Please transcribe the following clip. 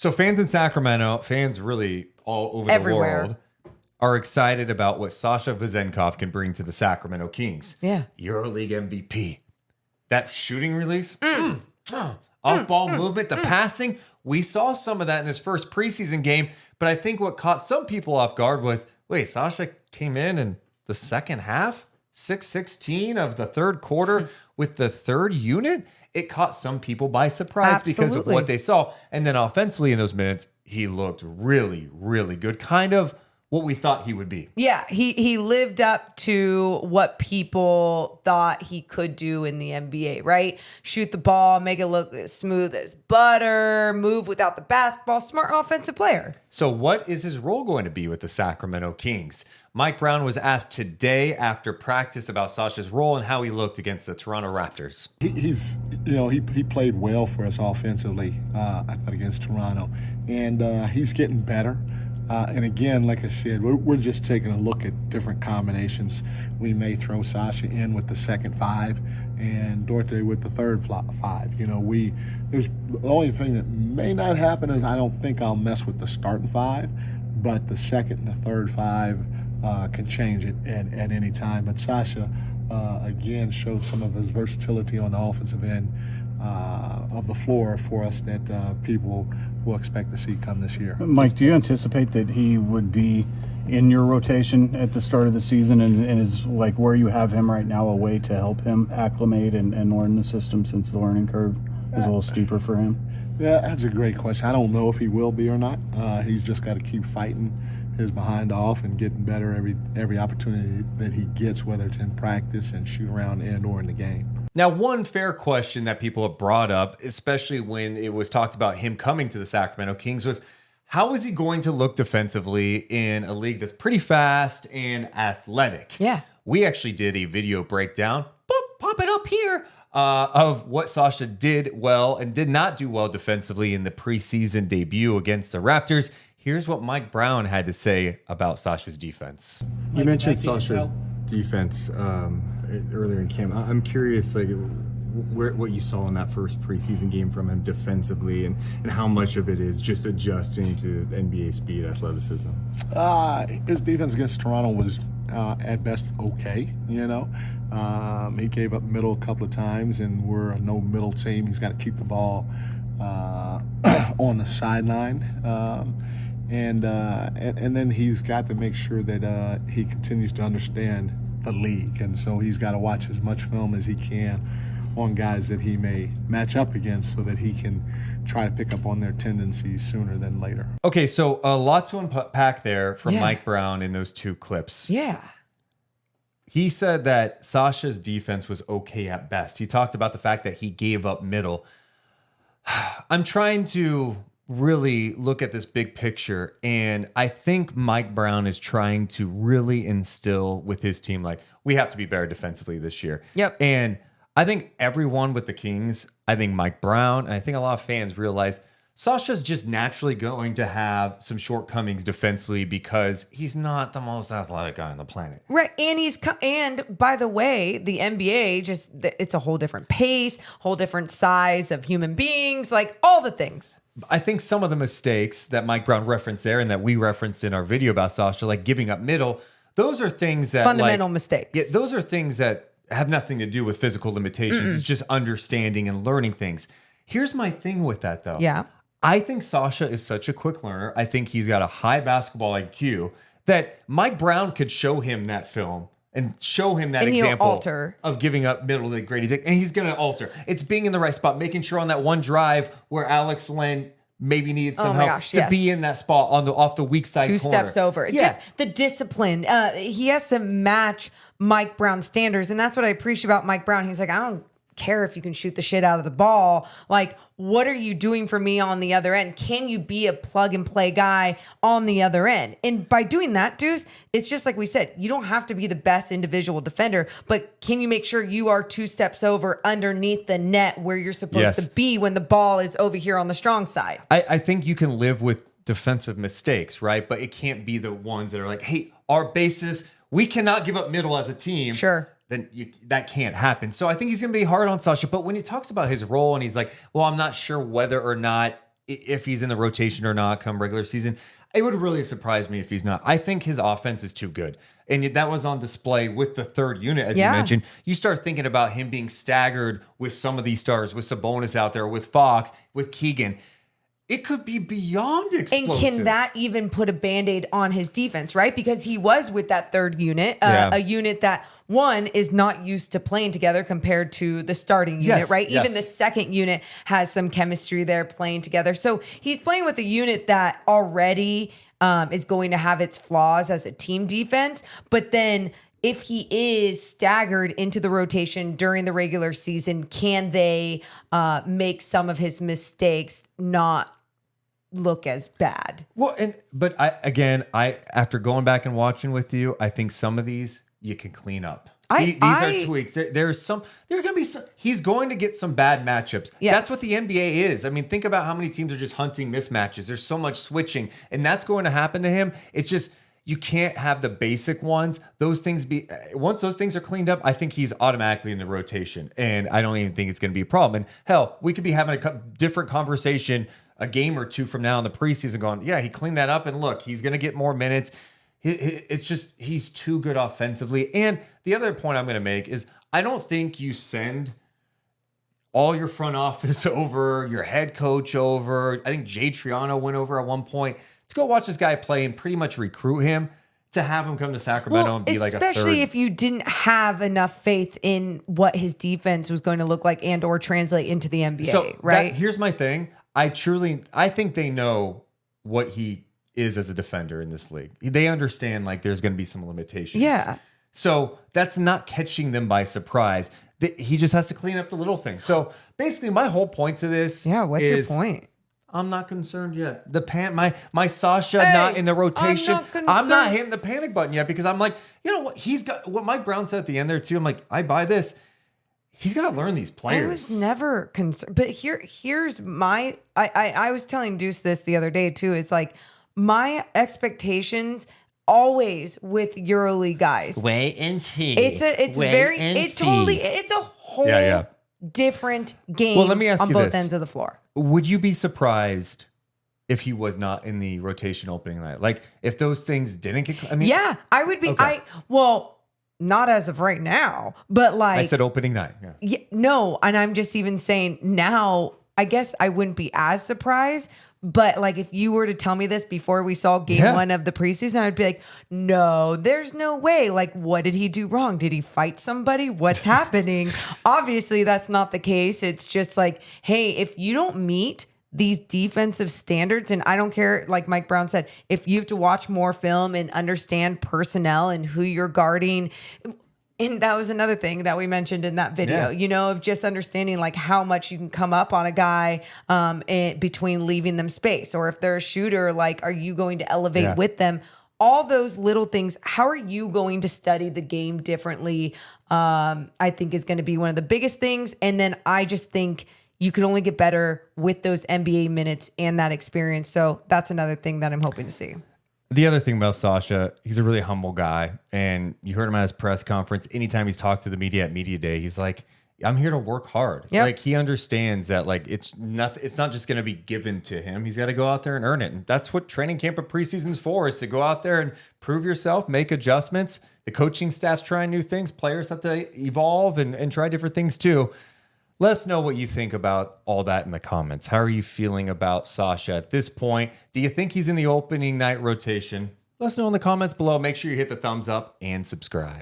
So fans in Sacramento, fans really all over Everywhere. the world, are excited about what Sasha Vezenkov can bring to the Sacramento Kings. Yeah. EuroLeague MVP. That shooting release, off-ball movement, the passing. We saw some of that in this first preseason game, but I think what caught some people off guard was, wait, Sasha came in the second half, 6:16 of the third quarter with the third unit? It caught some people by surprise because of what they saw. And then offensively in those minutes, he looked really, really good. Kind of what we thought he would be. Yeah, he lived up to what people thought he could do in the NBA, right? Shoot the ball, make it look as smooth as butter, move without the basketball, smart offensive player. So what is his role going to be with the Sacramento Kings? Mike Brown was asked today after practice about Sasha's role and how he looked against the Toronto Raptors. He played well for us offensively, I thought, against Toronto, and he's getting better. And again, like I said, we're just taking a look at different combinations. We may throw Sasha in with the second five and Dorte with the third five. There's the only thing that may not happen is I don't think I'll mess with the starting five, but the second and the third five can change it at any time. But Sasha, again, showed some of his versatility on the offensive end of the floor for us that people will expect to see come this year. Mike, do you anticipate that he would be in your rotation at the start of the season and is like where you have him right now a way to help him acclimate and learn the system since the learning curve is a little steeper for him? Yeah, that's a great question. I don't know if he will be or not. He's just got to keep fighting his behind off and getting better every opportunity that he gets, whether it's in practice and shoot around and or in the game. Now, one fair question that people have brought up, especially when it was talked about him coming to the Sacramento Kings, was how is he going to look defensively in a league that's pretty fast and athletic? Yeah. We actually did a video breakdown, pop it up here, of what Sasha did well and did not do well defensively in the preseason debut against the Raptors. Here's what Mike Brown had to say about Sasha's defense. You mentioned Sasha's defense earlier in camp. I'm curious, what you saw in that first preseason game from him defensively, and how much of it is just adjusting to NBA speed, athleticism. His defense against Toronto was at best okay. He gave up middle a couple of times, and we're a no middle team. He's got to keep the ball on the sideline. And then he's got to make sure that he continues to understand the league. And so he's got to watch as much film as he can on guys that he may match up against so that he can try to pick up on their tendencies sooner than later. Okay, so a lot to unpack there from Mike Brown in those two clips. Yeah. He said that Sasha's defense was okay at best. He talked about the fact that he gave up middle. I'm trying to really look at this big picture, and I think Mike Brown is trying to really instill with his team, like, we have to be better defensively this year. Yep. And I think everyone with the Kings, I think Mike Brown, and I think a lot of fans realize Sasha's just naturally going to have some shortcomings defensively because he's not the most athletic guy on the planet. Right. And by the way, the NBA it's a whole different pace, whole different size of human beings, like all the things. I think some of the mistakes that Mike Brown referenced there and that we referenced in our video about Sasha, like giving up middle, those are things that fundamental mistakes. Yeah, those are things that have nothing to do with physical limitations. It's just understanding and learning things. Here's my thing with that, though. Yeah. I think Sasha is such a quick learner. I think he's got a high basketball IQ that Mike Brown could show him that film and show him that example of giving up middle to Grady Dick. And he's going to alter. It's being in the right spot, making sure on that one drive where Alex Len maybe needed some help to be in that spot off the weak side corner. 2 steps over. It's just the discipline. He has to match Mike Brown's standards. And that's what I appreciate about Mike Brown. He's like, I don't care if you can shoot the shit out of the ball. Like, what are you doing for me on the other end? Can you be a plug and play guy on the other end? And by doing that, Deuce, it's just like we said, you don't have to be the best individual defender, but can you make sure you are 2 steps over underneath the net where you're supposed to be when the ball is over here on the strong side? I think you can live with defensive mistakes, right? But it can't be the ones that are like, hey, our bases, we cannot give up middle as a team. Sure. Then that can't happen. So I think he's going to be hard on Sasha. But when he talks about his role and he's like, well, I'm not sure whether or not if he's in the rotation or not come regular season. It would really surprise me if he's not. I think his offense is too good. And that was on display with the third unit, as you mentioned. You start thinking about him being staggered with some of these stars, with Sabonis out there, with Fox, with Keegan. It could be beyond explosive. And can that even put a Band-Aid on his defense, right? Because he was with that third unit, a unit that, one, is not used to playing together compared to the starting unit, right? Even the second unit has some chemistry there playing together. So he's playing with a unit that already is going to have its flaws as a team defense. But then if he is staggered into the rotation during the regular season, can they make some of his mistakes not look as bad? Well, but after going back and watching with you, I think some of these you can clean up. These are tweaks. There's going to be some. He's going to get some bad matchups. Yes. That's what the NBA is. I mean, think about how many teams are just hunting mismatches. There's so much switching, and that's going to happen to him. It's just you can't have the basic ones. Once those things are cleaned up, I think he's automatically in the rotation, and I don't even think it's going to be a problem. And hell, we could be having a different conversation a game or two from now in the preseason going, yeah, he cleaned that up, and look, he's going to get more minutes. It's just he's too good offensively. And the other point I'm going to make is I don't think you send all your front office over, your head coach over. I think Jay Triano went over at one point to go watch this guy play and pretty much recruit him to have him come to Sacramento and be like a third. Especially if you didn't have enough faith in what his defense was going to look like and or translate into the NBA, right? Here's my thing. I think they know what he is as a defender in this league. They understand like there's going to be some limitations. Yeah. So that's not catching them by surprise. He just has to clean up the little things. So basically my whole point to this what's your point? I'm not concerned yet. My Sasha not in the rotation. I'm not hitting the panic button yet because I'm like, you know what? He's got what Mike Brown said at the end there too. I'm like, I buy this. He's got to learn these players. I was never concerned. But here's my, I was telling Deuce this the other day too. Is like my expectations always with EuroLeague guys. Wait and see. It's a whole different game. Well, let me ask on you both this. ends of the floor. Would you be surprised if he was not in the rotation opening night? Like if those things didn't get, I mean, Yeah, I would be. Okay. Not as of right now, but like I said opening night. Yeah. Yeah, no, and I'm just even saying now, I guess I wouldn't be as surprised. But like if you were to tell me this before we saw game one of the preseason, I'd be like, no, there's no way. Like, what did he do wrong? Did he fight somebody? What's happening? Obviously, that's not the case. It's just like, hey, if you don't meet these defensive standards, and I don't care, like Mike Brown said, if you have to watch more film and understand personnel and who you're guarding. And that was another thing that we mentioned in that video, of just understanding like how much you can come up on a guy between leaving them space, or if they're a shooter, like, are you going to elevate with them? All those little things. How are you going to study the game differently? I think is going to be one of the biggest things. And then I just think you can only get better with those NBA minutes and that experience. So that's another thing that I'm hoping to see. The other thing about Sasha, he's a really humble guy. And you heard him at his press conference. Anytime he's talked to the media at media day, he's like, I'm here to work hard. Yep. Like he understands that like it's not just going to be given to him. He's got to go out there and earn it. And that's what training camp and preseason's for, is to go out there and prove yourself, make adjustments. The coaching staff's trying new things. Players have to evolve and try different things too. Let us know what you think about all that in the comments. How are you feeling about Sasha at this point? Do you think he's in the opening night rotation? Let us know in the comments below. Make sure you hit the thumbs up and subscribe.